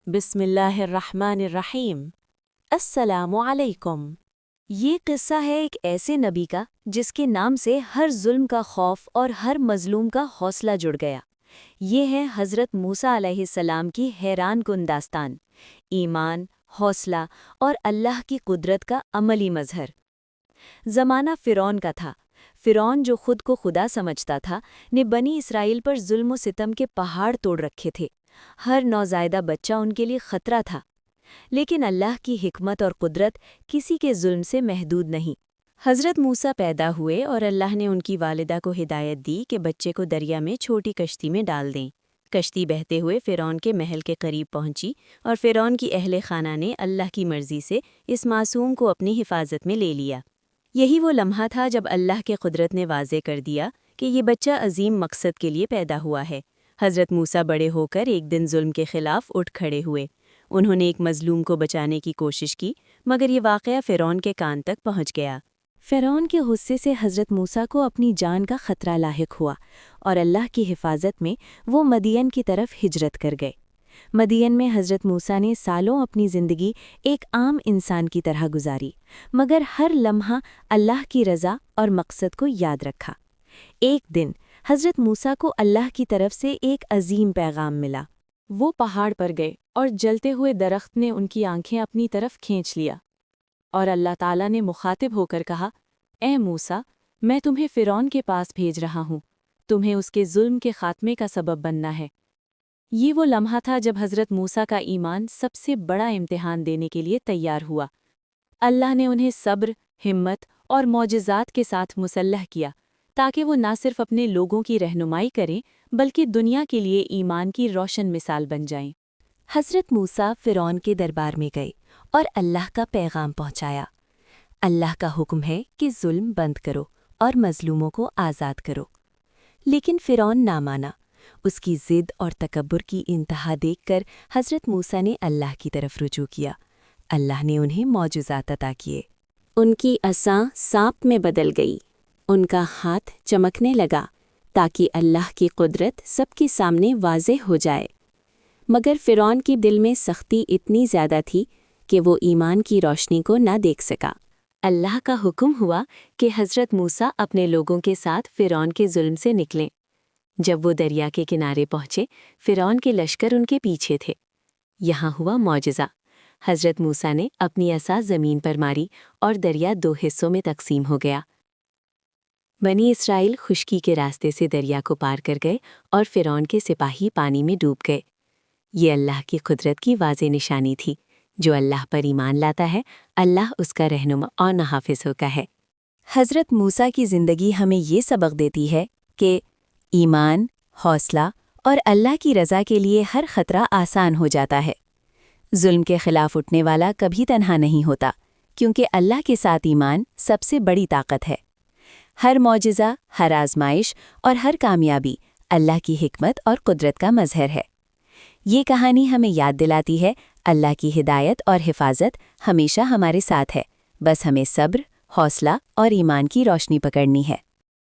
بسم اللہ الرحمن الرحیم۔ السلام علیکم۔ یہ قصہ ہے ایک ایسے نبی کا جس کے نام سے ہر ظلم کا خوف اور ہر مظلوم کا حوصلہ جڑ گیا۔ یہ ہے حضرت موسیٰ علیہ السلام کی حیران کن داستان، ایمان، حوصلہ اور اللہ کی قدرت کا عملی مظہر۔ زمانہ فرعون کا تھا۔ فرعون جو خود کو خدا سمجھتا تھا نے بنی اسرائیل پر ظلم و ستم کے پہاڑ توڑ رکھے تھے۔ ہر نوزائیدہ بچہ ان کے لیے خطرہ تھا، لیکن اللہ کی حکمت اور قدرت کسی کے ظلم سے محدود نہیں۔ حضرت موسیٰ پیدا ہوئے اور اللہ نے ان کی والدہ کو ہدایت دی کہ بچے کو دریا میں چھوٹی کشتی میں ڈال دیں۔ کشتی بہتے ہوئے فرعون کے محل کے قریب پہنچی اور فرعون کی اہل خانہ نے اللہ کی مرضی سے اس معصوم کو اپنی حفاظت میں لے لیا۔ یہی وہ لمحہ تھا جب اللہ کے قدرت نے واضح کر دیا کہ یہ بچہ عظیم مقصد کے لیے پیدا ہوا ہے۔ حضرت موسیٰ بڑے ہو کر ایک دن ظلم کے خلاف اٹھ کھڑے ہوئے۔ انہوں نے ایک مظلوم کو بچانے کی کوشش کی، مگر یہ واقعہ فرعون کے کان تک پہنچ گیا۔ فرعون کے غصے سے حضرت موسیٰ کو اپنی جان کا خطرہ لاحق ہوا اور اللہ کی حفاظت میں وہ مدین کی طرف ہجرت کر گئے۔ مدین میں حضرت موسیٰ نے سالوں اپنی زندگی ایک عام انسان کی طرح گزاری، مگر ہر لمحہ اللہ کی رضا اور مقصد کو یاد رکھا۔ ایک دن حضرت موسیٰ کو اللہ کی طرف سے ایک عظیم پیغام ملا۔ وہ پہاڑ پر گئے اور جلتے ہوئے درخت نے ان کی آنکھیں اپنی طرف کھینچ لیا، اور اللہ تعالیٰ نے مخاطب ہو کر کہا، اے موسیٰ، میں تمہیں فرعون کے پاس بھیج رہا ہوں، تمہیں اس کے ظلم کے خاتمے کا سبب بننا ہے۔ یہ وہ لمحہ تھا جب حضرت موسیٰ کا ایمان سب سے بڑا امتحان دینے کے لیے تیار ہوا۔ اللہ نے انہیں صبر، ہمت اور معجزات کے ساتھ مسلح کیا، تاکہ وہ نہ صرف اپنے لوگوں کی رہنمائی کریں بلکہ دنیا کے لیے ایمان کی روشن مثال بن جائیں۔ حضرت موسیٰ فرعون کے دربار میں گئے اور اللہ کا پیغام پہنچایا۔ اللہ کا حکم ہے کہ ظلم بند کرو اور مظلوموں کو آزاد کرو۔ لیکن فرعون نہ مانا۔ اس کی ضد اور تکبر کی انتہا دیکھ کر حضرت موسیٰ نے اللہ کی طرف رجوع کیا۔ اللہ نے انہیں معجزات عطا کیے۔ ان کی عصا سانپ میں بدل گئی، ان کا ہاتھ چمکنے لگا تاکہ اللہ کی قدرت سب کے سامنے واضح ہو جائے۔ مگر فرعون کے دل میں سختی اتنی زیادہ تھی کہ وہ ایمان کی روشنی کو نہ دیکھ سکا۔ اللہ کا حکم ہوا کہ حضرت موسیٰ اپنے لوگوں کے ساتھ فرعون کے ظلم سے نکلیں۔ جب وہ دریا کے کنارے پہنچے، فرعون کے لشکر ان کے پیچھے تھے۔ یہاں ہوا معجزہ۔ حضرت موسیٰ نے اپنی عصا زمین پر ماری اور دریا 2 حصوں میں تقسیم ہو گیا۔ بنی اسرائیل خشکی کے راستے سے دریا کو پار کر گئے اور فرعون کے سپاہی پانی میں ڈوب گئے۔ یہ اللہ کی قدرت کی واضح نشانی تھی۔ جو اللہ پر ایمان لاتا ہے، اللہ اس کا رہنما اور نحافظ ہوتا ہے۔ حضرت موسیٰ کی زندگی ہمیں یہ سبق دیتی ہے کہ ایمان، حوصلہ اور اللہ کی رضا کے لیے ہر خطرہ آسان ہو جاتا ہے۔ ظلم کے خلاف اٹھنے والا کبھی تنہا نہیں ہوتا، کیونکہ اللہ کے ساتھ ایمان سب سے بڑی طاقت ہے۔ ہر معجزہ، ہر آزمائش اور ہر کامیابی اللہ کی حکمت اور قدرت کا مظہر ہے۔ یہ کہانی ہمیں یاد دلاتی ہے اللہ کی ہدایت اور حفاظت ہمیشہ ہمارے ساتھ ہے، بس ہمیں صبر، حوصلہ اور ایمان کی روشنی پکڑنی ہے۔